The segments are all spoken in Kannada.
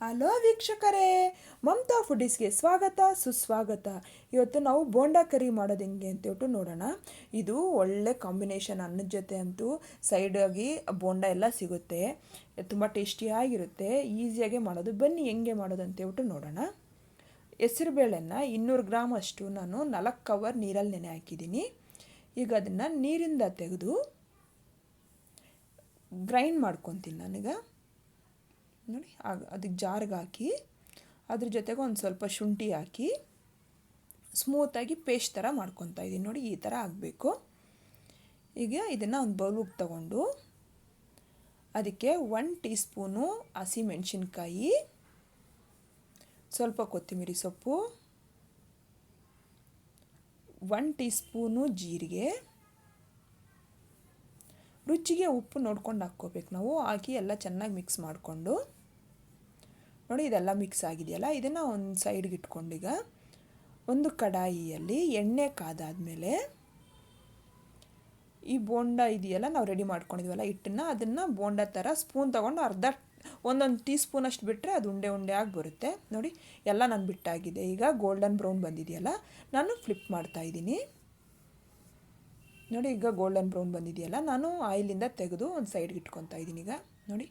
ಹಲೋ ವೀಕ್ಷಕರೇ, ಮಮತಾ ಫುಡೀಸ್ಗೆ ಸ್ವಾಗತ ಸುಸ್ವಾಗತ. ಇವತ್ತು ನಾವು ಬೋಂಡಾ ಕರಿ ಮಾಡೋದು ಹೆಂಗೆ ಅಂತೇಳ್ಬಿಟ್ಟು ನೋಡೋಣ. ಇದು ಒಳ್ಳೆ ಕಾಂಬಿನೇಷನ್, ಅನ್ನದ ಜೊತೆ ಅಂತೂ ಸೈಡಾಗಿ ಬೋಂಡಾ ಎಲ್ಲ ಸಿಗುತ್ತೆ. ತುಂಬ ಟೇಸ್ಟಿಯಾಗಿರುತ್ತೆ, ಈಸಿಯಾಗೆ ಮಾಡೋದು. ಬನ್ನಿ ಹೆಂಗೆ ಮಾಡೋದು ಅಂತೇಳ್ಬಿಟ್ಟು ನೋಡೋಣ. ಹೆಸರುಬೇಳೆನ 200 ಗ್ರಾಮ್ ಅಷ್ಟು ನಾನು 4 ಕವರ್ ನೀರಲ್ಲಿ ನೆನೆ ಹಾಕಿದ್ದೀನಿ. ಈಗ ಅದನ್ನು ನೀರಿಂದ ತೆಗೆದು ಗ್ರೈಂಡ್ ಮಾಡ್ಕೊತೀನಿ ನಾನೀಗ. ನೋಡಿ, ಅದಕ್ಕೆ ಜಾರ್ಗೆ ಹಾಕಿ ಅದ್ರ ಜೊತೆಗೆ ಒಂದು ಸ್ವಲ್ಪ ಶುಂಠಿ ಹಾಕಿ ಸ್ಮೂತಾಗಿ ಪೇಸ್ಟ್ ಥರ ಮಾಡ್ಕೊತಾ ಇದ್ದೀನಿ. ನೋಡಿ, ಈ ಥರ ಆಗಬೇಕು. ಈಗ ಇದನ್ನು ಒಂದು ಬೌಲಿಗೆ ತಗೊಂಡು ಅದಕ್ಕೆ 1 ಟೀ ಸ್ಪೂನು ಹಸಿಮೆಣಸಿನ್ಕಾಯಿ, ಸ್ವಲ್ಪ ಕೊತ್ತಂಬರಿ ಸೊಪ್ಪು, 1 ಟೀ ಸ್ಪೂನು ಜೀರಿಗೆ, ರುಚಿಗೆ ಉಪ್ಪು ನೋಡ್ಕೊಂಡು ಹಾಕ್ಕೋಬೇಕು ನಾವು. ಹಾಕಿ ಎಲ್ಲ ಚೆನ್ನಾಗಿ ಮಿಕ್ಸ್ ಮಾಡಿಕೊಂಡು, ನೋಡಿ ಇದೆಲ್ಲ ಮಿಕ್ಸ್ ಆಗಿದೆಯಲ್ಲ, ಇದನ್ನು ಒಂದು ಸೈಡ್ಗೆ ಇಟ್ಕೊಂಡು ಈಗ ಒಂದು ಕಡಾಯಿಯಲ್ಲಿ ಎಣ್ಣೆ ಕಾದಾದಮೇಲೆ ಈ ಬೋಂಡ ಇದೆಯಲ್ಲ ನಾವು ರೆಡಿ ಮಾಡ್ಕೊಂಡಿದ್ವಲ್ಲ ಹಿಟ್ಟನ್ನು, ಅದನ್ನು ಬೋಂಡ ಥರ ಸ್ಪೂನ್ ತೊಗೊಂಡು ಒಂದೊಂದು ಟೀ ಸ್ಪೂನಷ್ಟು ಬಿಟ್ಟರೆ ಅದು ಉಂಡೆ ಉಂಡೆ ಆಗಿ ಬರುತ್ತೆ. ನೋಡಿ, ಎಲ್ಲ ನಾನು ಬಿಟ್ಟಾಗಿದೆ. ಈಗ ಗೋಲ್ಡನ್ ಬ್ರೌನ್ ಬಂದಿದೆಯಲ್ಲ, ನಾನು ಫ್ಲಿಪ್ ಮಾಡ್ತಾಯಿದ್ದೀನಿ. ನೋಡಿ, ಈಗ ಗೋಲ್ಡನ್ ಬ್ರೌನ್ ಬಂದಿದೆಯಲ್ಲ, ನಾನು ಆಯಿಲಿಂದ ತೆಗೆದು ಒಂದು ಸೈಡ್ಗೆ ಇಟ್ಕೊತಾ ಇದ್ದೀನಿ. ಈಗ ನೋಡಿ,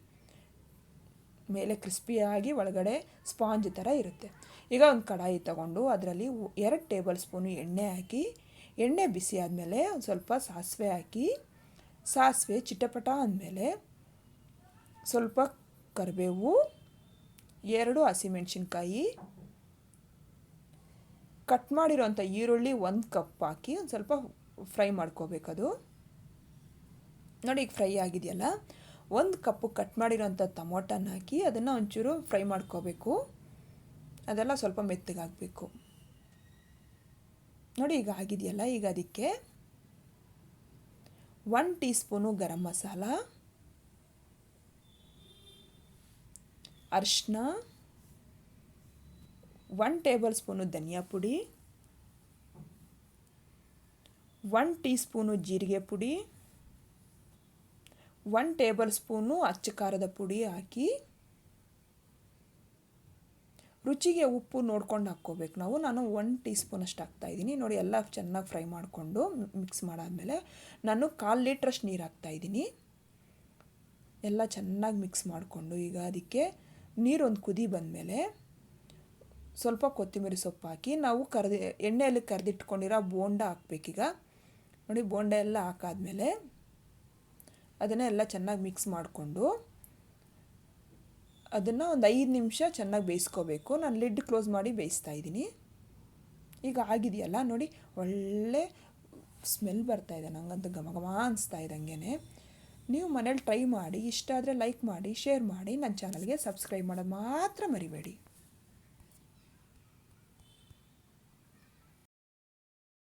ಮೇಲೆ ಕ್ರಿಸ್ಪಿಯಾಗಿ ಒಳಗಡೆ ಸ್ಪಾಂಜ್ ಥರ ಇರುತ್ತೆ. ಈಗ ಒಂದು ಕಡಾಯಿ ತಗೊಂಡು ಅದರಲ್ಲಿ 2 ಟೇಬಲ್ ಸ್ಪೂನು ಎಣ್ಣೆ ಹಾಕಿ, ಎಣ್ಣೆ ಬಿಸಿ ಆದಮೇಲೆ ಒಂದು ಸ್ವಲ್ಪ ಸಾಸಿವೆ ಹಾಕಿ, ಸಾಸಿವೆ ಚಿಟಪಟ ಅಂದಮೇಲೆ ಸ್ವಲ್ಪ ಕರಿಬೇವು, 2 ಹಸಿಮೆಣಸಿನ್ಕಾಯಿ, ಕಟ್ ಮಾಡಿರೋಂಥ ಈರುಳ್ಳಿ 1 ಕಪ್ ಹಾಕಿ ಒಂದು ಸ್ವಲ್ಪ ಫ್ರೈ ಮಾಡ್ಕೋಬೇಕದು. ನೋಡಿ, ಈಗ ಫ್ರೈ ಆಗಿದೆಯಲ್ಲ, 1 ಕಪ್ಪು ಕಟ್ ಮಾಡಿರೋಂಥ ಟೊಮೊಟೊನ ಹಾಕಿ ಅದನ್ನು ಒಂಚೂರು ಫ್ರೈ ಮಾಡ್ಕೋಬೇಕು. ಅದೆಲ್ಲ ಸ್ವಲ್ಪ ಮೆತ್ತಗಾಗಬೇಕು. ನೋಡಿ, ಈಗ ಆಗಿದೆಯಲ್ಲ, ಈಗ ಅದಕ್ಕೆ 1 ಟೀ ಸ್ಪೂನು ಗರಂ ಮಸಾಲ, ಅರಿಶಿನ, 1 ಟೇಬಲ್ ಸ್ಪೂನು ಧನಿಯಾ ಪುಡಿ, 1 ಟೀ ಸ್ಪೂನು ಜೀರಿಗೆ ಪುಡಿ, 1 ಟೇಬಲ್ ಸ್ಪೂನು ಅಚ್ಚ ಖಾರದ ಪುಡಿ ಹಾಕಿ ರುಚಿಗೆ ಉಪ್ಪು ನೋಡ್ಕೊಂಡು ಹಾಕ್ಕೋಬೇಕು ನಾವು. ನಾನು 1 ಟೀ ಸ್ಪೂನ್ ಅಷ್ಟು ಹಾಕ್ತಾಯಿದ್ದೀನಿ. ನೋಡಿ, ಎಲ್ಲ ಚೆನ್ನಾಗಿ ಫ್ರೈ ಮಾಡಿಕೊಂಡು ಮಿಕ್ಸ್ ಮಾಡಾದಮೇಲೆ ನಾನು 1/4 ಲೀಟ್ರಷ್ಟು ನೀರು ಹಾಕ್ತಾಯಿದ್ದೀನಿ. ಎಲ್ಲ ಚೆನ್ನಾಗಿ ಮಿಕ್ಸ್ ಮಾಡಿಕೊಂಡು ಈಗ ಅದಕ್ಕೆ ನೀರೊಂದು ಕುದಿ ಬಂದಮೇಲೆ ಸ್ವಲ್ಪ ಕೊತ್ತಂಬರಿ ಸೊಪ್ಪು ಹಾಕಿ ನಾವು ಎಣ್ಣೆಯಲ್ಲಿ ಕರೆದಿಟ್ಕೊಂಡಿರೋ ಬೋಂಡ ಹಾಕ್ಬೇಕೀಗ. ನೋಡಿ, ಬೋಂಡ ಎಲ್ಲ ಹಾಕಾದ್ಮೇಲೆ ಅದನ್ನು ಎಲ್ಲ ಚೆನ್ನಾಗಿ ಮಿಕ್ಸ್ ಮಾಡಿಕೊಂಡು ಅದನ್ನು ಒಂದು 5 ನಿಮಿಷ ಚೆನ್ನಾಗಿ ಬೇಯಿಸ್ಕೋಬೇಕು. ನಾನು ಲಿಡ್ ಕ್ಲೋಸ್ ಮಾಡಿ ಬೇಯಿಸ್ತಾ ಇದ್ದೀನಿ. ಈಗ ಆಗಿದೆಯಲ್ಲ, ನೋಡಿ ಒಳ್ಳೆ ಸ್ಮೆಲ್ ಬರ್ತಾಯಿದೆ, ನನಗಂತೂ ಘಮ ಘಮ ಅನಿಸ್ತಾ ಇದ್ದಂಗೆ. ನೀವು ಮನೇಲಿ ಟ್ರೈ ಮಾಡಿ, ಇಷ್ಟ ಆದರೆ ಲೈಕ್ ಮಾಡಿ, ಶೇರ್ ಮಾಡಿ, ನನ್ನ ಚಾನಲ್ಗೆ ಸಬ್ಸ್ಕ್ರೈಬ್ ಮಾಡೋದು ಮಾತ್ರ ಮರಿಬೇಡಿ.